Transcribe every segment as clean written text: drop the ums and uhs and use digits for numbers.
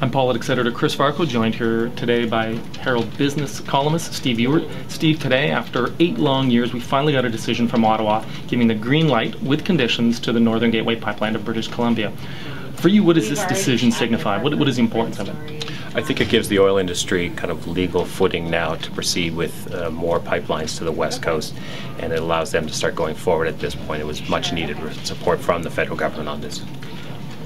I'm politics editor Chris Varcoe, joined here today by Herald business columnist Steve Ewart. Steve, today, after 8 long years, we finally got a decision from Ottawa giving the green light with conditions to the Northern Gateway pipeline to British Columbia. For you, what does this decision signify? What is the importance of it? I think it gives the oil industry kind of legal footing now to proceed with more pipelines to the West Coast, and it allows them to start going forward at this point. It was much needed support from the federal government on this.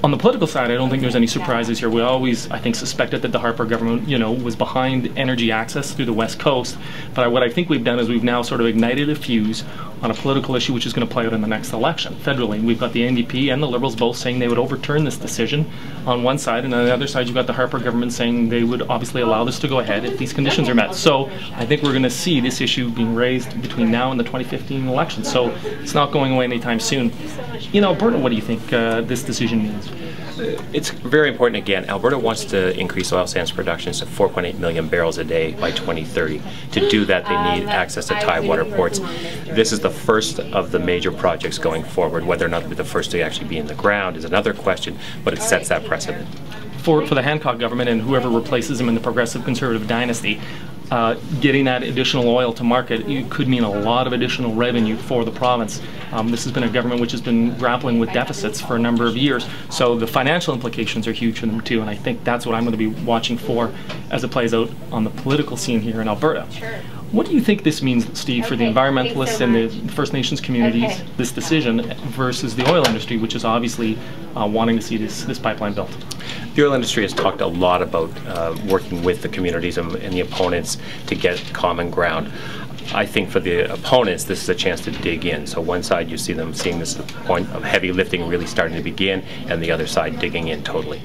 On the political side, I don't think there's any surprises here. We always, I think, suspected that the Harper government, was behind energy access through the West Coast. But what I think we've done is we've now sort of ignited a fuse on a political issue which is going to play out in the next election. Federally, we've got the NDP and the Liberals both saying they would overturn this decision on one side, and on the other side you've got the Harper government saying they would obviously allow this to go ahead if these conditions are met. So I think we're going to see this issue being raised between now and the 2015 election. So it's not going away anytime soon. Alberta, what do you think this decision means? It's very important. Again, Alberta wants to increase oil sands production to 4.8 million barrels a day by 2030. To do that, they need access to tidewater ports. This is the first of the major projects going forward. Whether or not the first to actually be in the ground is another question, but it sets that precedent. For the Hancock government and whoever replaces him in the Progressive Conservative dynasty, getting that additional oil to market, it could mean a lot of additional revenue for the province. This has been a government which has been grappling with deficits for a number of years, so the financial implications are huge for them too, and I think that's what I'm going to be watching for as it plays out on the political scene here in Alberta. Sure. What do you think this means, Steve, for the environmentalists and the First Nations communities, this decision, versus the oil industry, which is obviously wanting to see this pipeline built? The oil industry has talked a lot about working with the communities and the opponents to get common ground. I think for the opponents, this is a chance to dig in. So one side you see them seeing this point of heavy lifting really starting to begin, and the other side digging in totally.